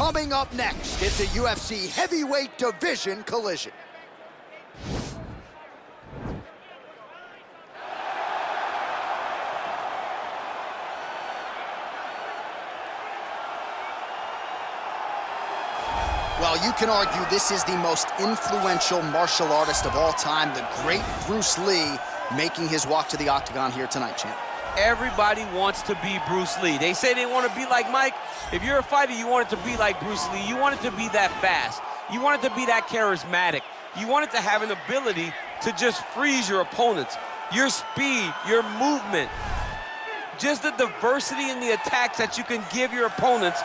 Coming up next, it's a UFC heavyweight division collision. Well, you can argue this is the most influential martial artist of all time, the great Bruce Lee, making his walk to the octagon here tonight, champ. Everybody wants to be Bruce Lee. They say they want to be like Mike. If you're a fighter, you want it to be like Bruce Lee. You want it to be that fast. You want it to be that charismatic. You want it to have an ability to just freeze your opponents. Your speed, your movement, just the diversity in the attacks that you can give your opponents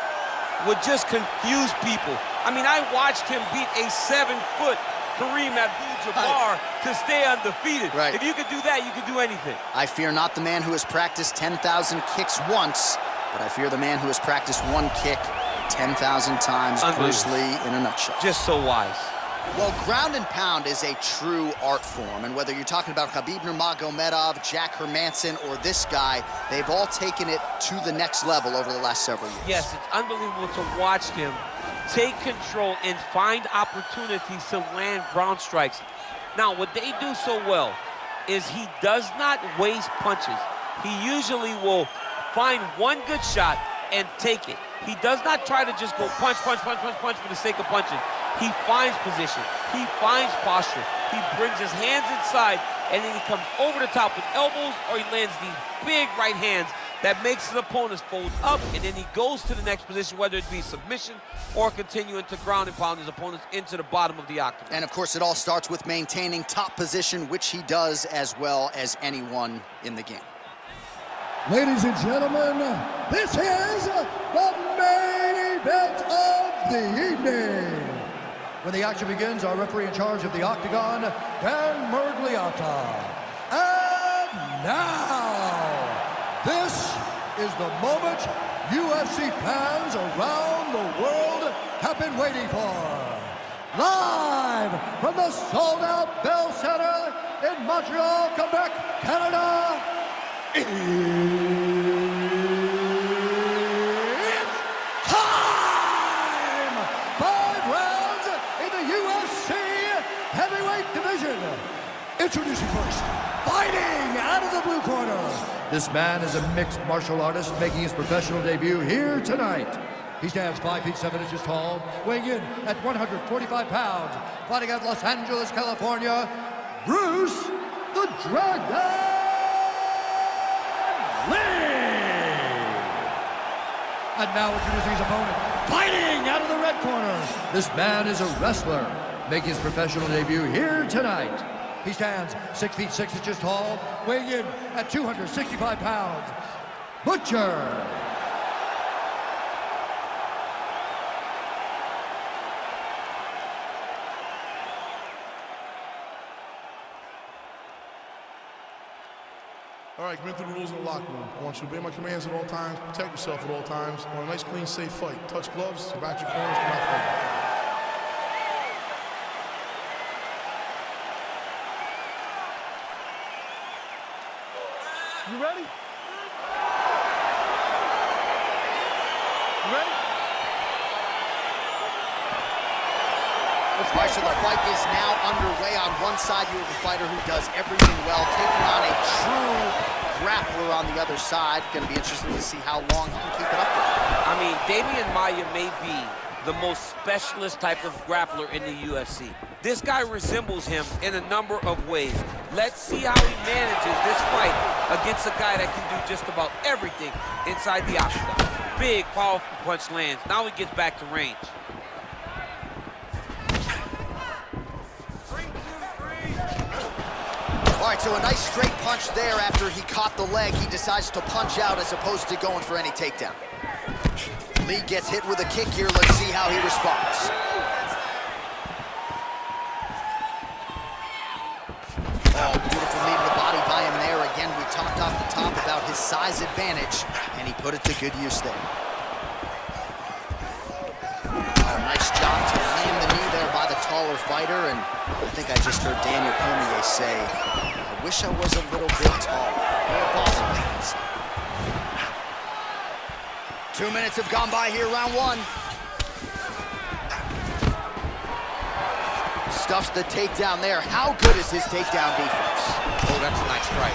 would just confuse people. I mean, I watched him beat a 7-foot Kareem Abdul-Jabbar to stay undefeated. Right. If you could do that, you could do anything. I fear not the man who has practiced 10,000 kicks once, but I fear the man who has practiced one kick 10,000 times. Bruce Lee in a nutshell. Just so wise. Well, ground and pound is a true art form, and whether you're talking about Khabib Nurmagomedov, Jack Hermanson, or this guy, they've all taken it to the next level over the last several years. Yes, it's unbelievable to watch him take control and find opportunities to land ground strikes. Now, what they do so well is he does not waste punches. He usually will find one good shot and take it. He does not try to just go punch, punch, punch, punch, punch for the sake of punching. He finds position. He finds posture. He brings his hands inside, and then he comes over the top with elbows, or he lands these big right hands that makes his opponents fold up, and then he goes to the next position, whether it be submission or continuing to ground and pound his opponents into the bottom of the octagon. And of course, it all starts with maintaining top position, which he does as well as anyone in the game. Ladies and gentlemen, this is the main event of the evening. When the action begins, our referee in charge of the octagon, Dan Murgliata. And now, this is the moment UFC fans around the world have been waiting for. Live from the sold-out Bell Center in Montreal, Quebec, Canada, it's time! 5 rounds in the UFC heavyweight division. Introducing first, fighting out of the blue corner. This man is a mixed martial artist making his professional debut here tonight. He stands 5 feet 7 inches tall, weighing in at 145 pounds, fighting out of Los Angeles, California, Bruce the Dragon Lee! And now introducing his opponent, fighting out of the red corner. This man is a wrestler, making his professional debut here tonight. He stands 6 feet 6 inches tall, weighing in at 265 pounds, Butcher. All right, commit to the rules in the locker room. I want you to obey my commands at all times, protect yourself at all times. I want a nice, clean, safe fight. Touch gloves, back your corners, come out fighting. You ready? You ready? All right, so the fight is now underway. On one side, you have a fighter who does everything well, taking on a true grappler on the other side. Going to be interesting to see how long he can keep it up with. I mean, Damian Maia may be the most specialist type of grappler in the UFC. This guy resembles him in a number of ways. Let's see how he manages this fight against a guy that can do just about everything inside the octagon. Big, powerful punch lands. Now he gets back to range. All right, so a nice straight punch there after he caught the leg. He decides to punch out as opposed to going for any takedown. Lee gets hit with a kick here. Let's see how he responds. Oh, beautiful knee to the body by him there. Again, we talked off the top about his size advantage, and he put it to good use there. Oh, nice job to land the knee there by the taller fighter, and I think I just heard Daniel Cormier say, I wish I was a little bit taller. More possibilities. 2 minutes have gone by here, round one. stuffs the takedown there. How good is his takedown defense? Oh, that's a nice strike.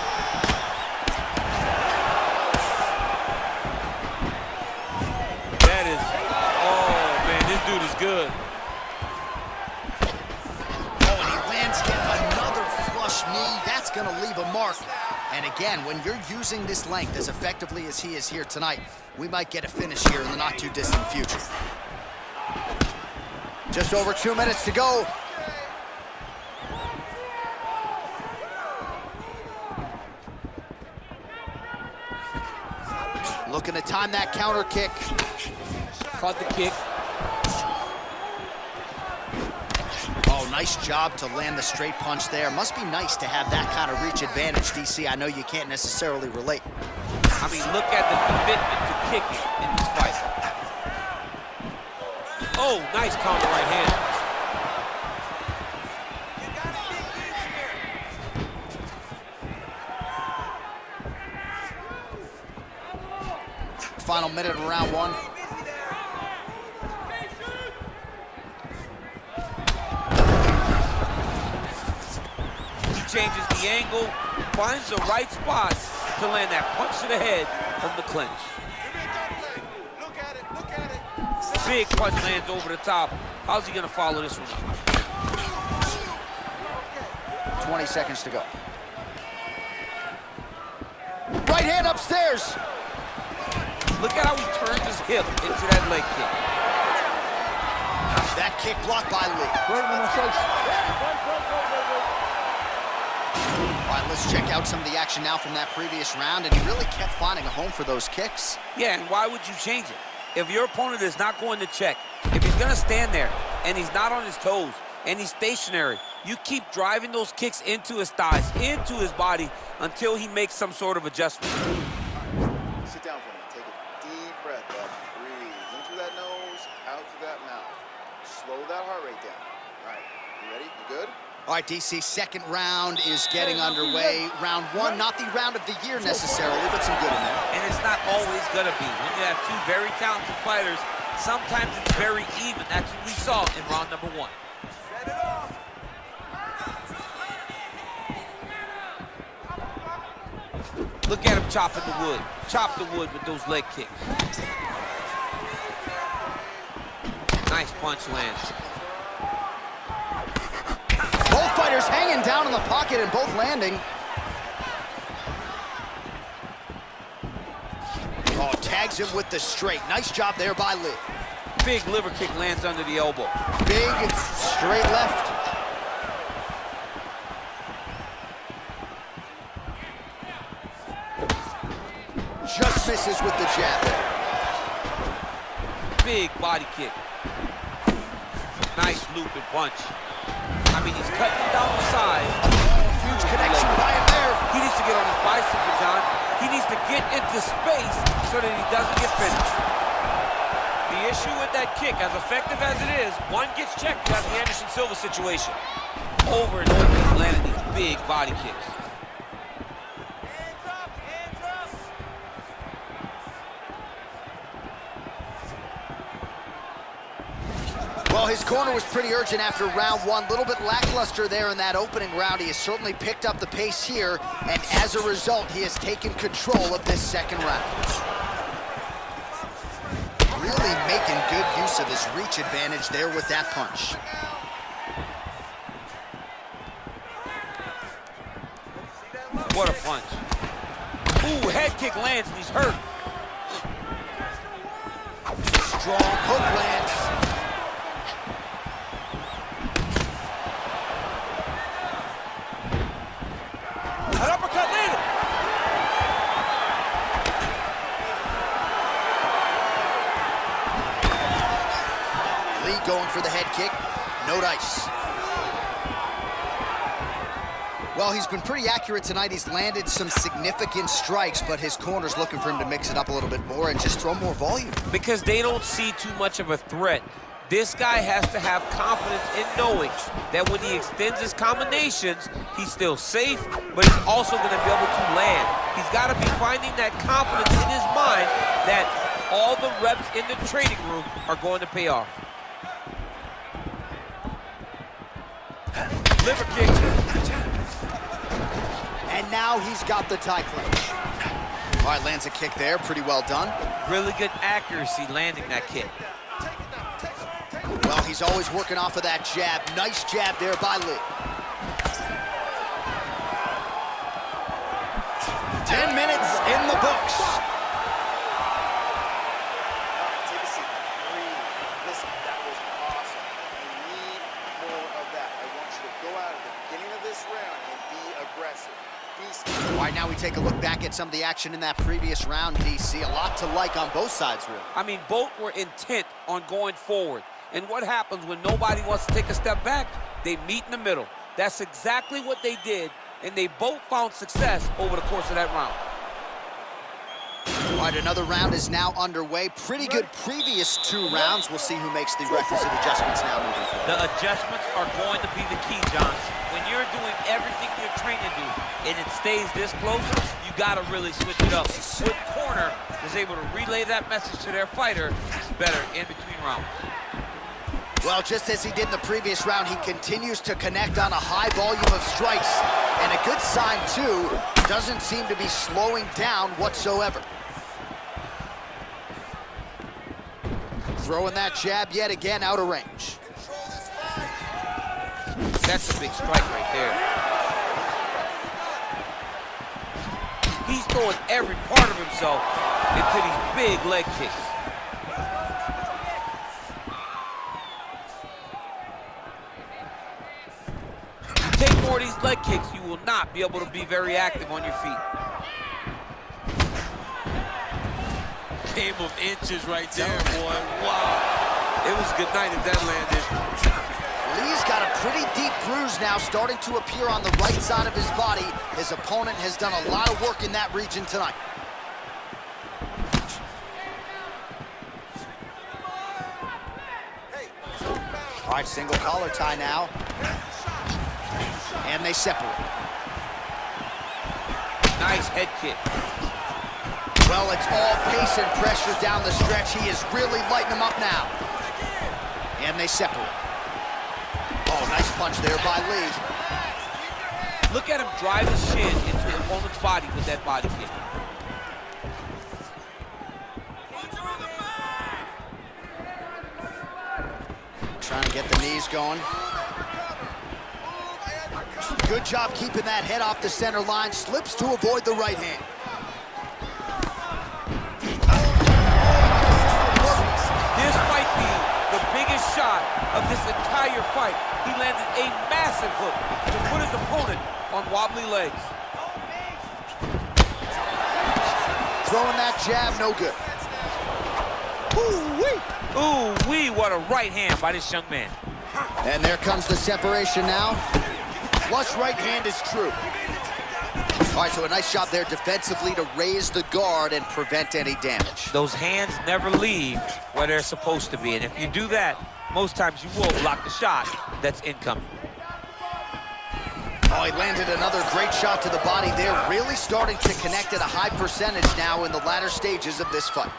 That is, oh man, this dude is good. Oh, and he lands yet another flush knee. That's gonna leave a mark. And again, when you're using this length as effectively as he is here tonight, we might get a finish here in the not too distant future. Just over 2 minutes to go. Looking to time that counter kick. Caught the kick. Oh, nice job to land the straight punch there. Must be nice to have that kind of reach advantage, DC. I know you can't necessarily relate. I mean, look at the commitment to kicking in this fight. Oh, nice counter right hand. Final minute of round one. He changes the angle, finds the right spot to land that punch to the head from the clinch. Look at it, look at it. Big punch lands over the top. How's he gonna follow this one up? 20 seconds to go. Right hand upstairs. Look at how he turns his hip into that leg kick. That kick blocked by Lee. All right, let's check out some of the action now from that previous round, and he really kept finding a home for those kicks. Yeah, and why would you change it? If your opponent is not going to check, if he's gonna stand there and he's not on his toes and he's stationary, you keep driving those kicks into his thighs, into his body until he makes some sort of adjustment. Sit down for a minute. Take a deep breath up. Breathe in through that nose, out through that mouth. Slow that heart rate down. All right, you ready? You good? All right, DC, second round is getting underway. Round one, not the round of the year necessarily, but some good in there. And it's not always gonna be. When you have two very talented fighters, sometimes it's very even. That's what we saw in round number one. Set it off. Look at him chopping the wood. Chop the wood with those leg kicks. Nice punch lands. Both fighters hanging down in the pocket and both landing. Oh, tags him with the straight. Nice job there by Lee. Big liver kick lands under the elbow. Big straight left. Just misses with the jab. Big body kick. Nice looping punch. I mean, he's cutting down the side. Huge connection by him there. He needs to get on his bicycle, John. He needs to get into space so that he doesn't get finished. The issue with that kick, as effective as it is, one gets checked, you have the Anderson Silva situation. Over and over, he's landing these big body kicks. Well, his corner was pretty urgent after round one. A little bit lackluster there in that opening round. He has certainly picked up the pace here, and as a result, he has taken control of this second round. Really making good use of his reach advantage there with that punch. What a punch. Ooh, head kick lands and he's hurt. Strong hook lands. An uppercut landed. Lee going for the head kick. No dice. Well, he's been pretty accurate tonight. He's landed some significant strikes, but his corner's looking for him to mix it up a little bit more and just throw more volume. Because they don't see too much of a threat. This guy has to have confidence in knowing that when he extends his combinations, he's still safe, but he's also going to be able to land. He's got to be finding that confidence in his mind that all the reps in the training room are going to pay off. Liver kick. And now he's got the tie clinch. All right, lands a kick there, pretty well done. Really good accuracy landing that kick. Well, he's always working off of that jab. Nice jab there by Lee. 10 minutes in the books. Take a seat. Breathe. Listen, that was awesome. I need more of that. I want you to go out at the beginning of this round and be aggressive. Be scared. All right, now we take a look back at some of the action in that previous round, DC. A lot to like on both sides, really. I mean, both were intent on going forward. And what happens when nobody wants to take a step back? They meet in the middle. That's exactly what they did, and they both found success over the course of that round. All right, another round is now underway. Pretty good previous 2 rounds. We'll see who makes the requisite adjustments now moving forward. The adjustments are going to be the key, John. When you're doing everything you're trained to do, and it stays this close, you got to really switch it up. What corner is able to relay that message to their fighter better in between rounds? Well, just as he did in the previous round, he continues to connect on a high volume of strikes. And a good sign, too, doesn't seem to be slowing down whatsoever. Throwing that jab yet again out of range. That's a big strike right there. He's throwing every part of himself into these big leg kicks. Take more of these leg kicks, you will not be able to be very active on your feet. Game of inches right there, boy. Wow. It was good night if that landed. Lee's got a pretty deep bruise now starting to appear on the right side of his body. His opponent has done a lot of work in that region tonight. All right, single collar tie now. And they separate. Nice head kick. Well, it's all pace and pressure down the stretch. He is really lighting them up now. And they separate. Oh, nice punch there by Lee. Look at him drive his shin into his opponent's body with that body kick. Trying to get the knees going. Good job keeping that head off the center line. Slips to avoid the right hand. This might be the biggest shot of this entire fight. He landed a massive hook to put his opponent on wobbly legs. Throwing that jab, no good. Ooh-wee! Ooh-wee, what a right hand by this young man. And there comes the separation now. Flush right hand is true. All right, so a nice shot there defensively to raise the guard and prevent any damage. Those hands never leave where they're supposed to be, and if you do that, most times you will block the shot that's incoming. Oh, he landed another great shot to the body there, really starting to connect at a high percentage now in the latter stages of this fight.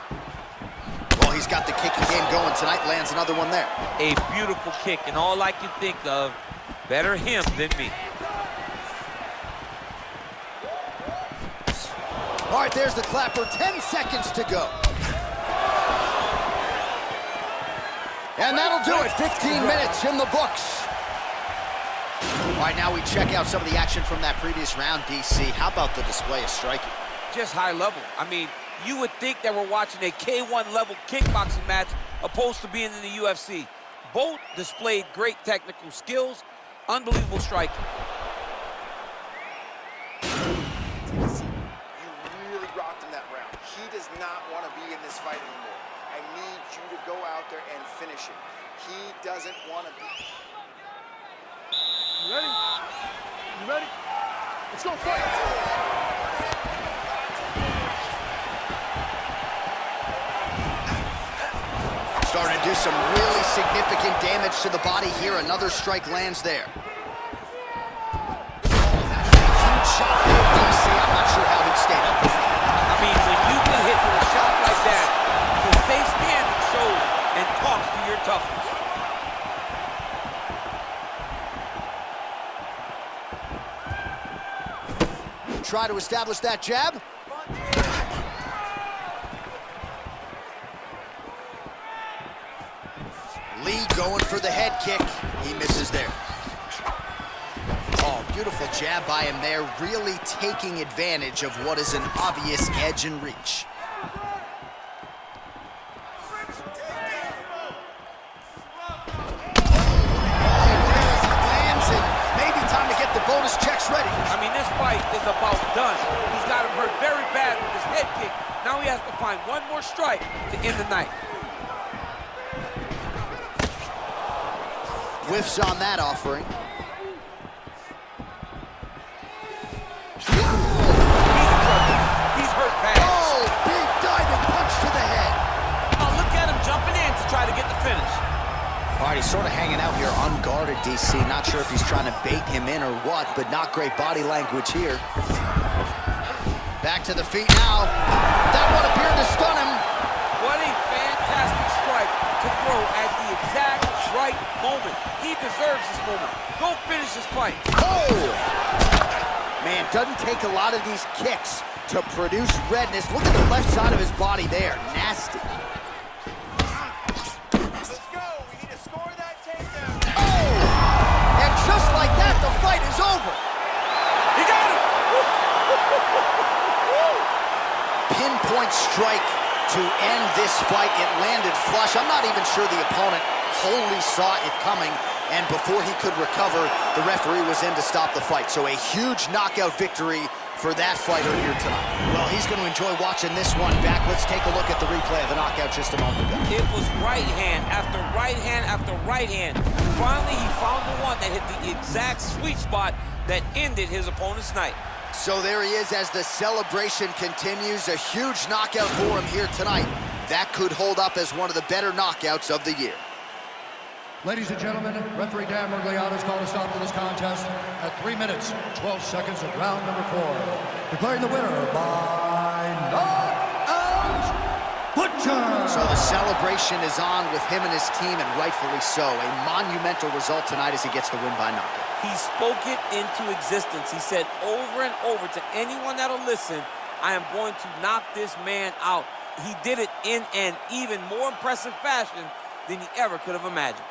Well, he's got the kicking game going tonight, lands another one there. A beautiful kick, and all I can think of, better him than me. All right, there's the clapper, 10 seconds to go. And that'll do it, 15 minutes in the books. All right, now we check out some of the action from that previous round, DC. How about the display of striking? Just high level. I mean, you would think that we're watching a K1 level kickboxing match opposed to being in the UFC. Both displayed great technical skills, unbelievable striking. You really rocked him that round. He does not want to be in this fight anymore. I need you to go out there and finish it. He doesn't want to be. You ready? You ready? Let's go fight! Starting to do some really significant damage to the body here. Another strike lands there. Huge shot there, DC. I'm not sure how he'd stayed up. I mean, when you can hit with a shot like that, to stay standing shows and talks to your toughness. try to establish that jab. Lee going for the head kick. He misses there. Oh, beautiful jab by him there, really taking advantage of what is an obvious edge and reach. Bonus checks ready. I mean, this fight is about done. He's got him hurt very bad with his head kick. Now he has to find one more strike to end the night. Whiffs on that offering. He's hurt bad. Oh, big diving punch to the head. Oh, look at him jumping in to try to get the finish. All right, he's sort of hanging out here unguarded, DC. Not sure if he's trying to bait him in or what, but not great body language here. Back to the feet now. That one appeared to stun him. What a fantastic strike to throw at the exact right moment. He deserves this moment. Go finish this fight. Oh! Man, doesn't take a lot of these kicks to produce redness. Look at the left side of his body there. Nasty. Just like that, the fight is over. He got it! Pinpoint strike to end this fight. It landed flush. I'm not even sure the opponent wholly saw it coming, and before he could recover, the referee was in to stop the fight. So a huge knockout victory for that fighter here tonight. Well, he's going to enjoy watching this one back. Let's take a look at the replay of the knockout just a moment ago. It was right hand after right hand after right hand. Finally, he found the one that hit the exact sweet spot that ended his opponent's night. So there he is as the celebration continues. A huge knockout for him here tonight. That could hold up as one of the better knockouts of the year. Ladies and gentlemen, referee Dan Murgliano's called a stop to this contest at 3 minutes, 12 seconds of round number 4. Declaring the winner by knockout, Butcher! So the celebration is on with him and his team, and rightfully so. A monumental result tonight as he gets the win by knockout. He spoke it into existence. He said over and over to anyone that'll listen, I am going to knock this man out. He did it in an even more impressive fashion than he ever could have imagined.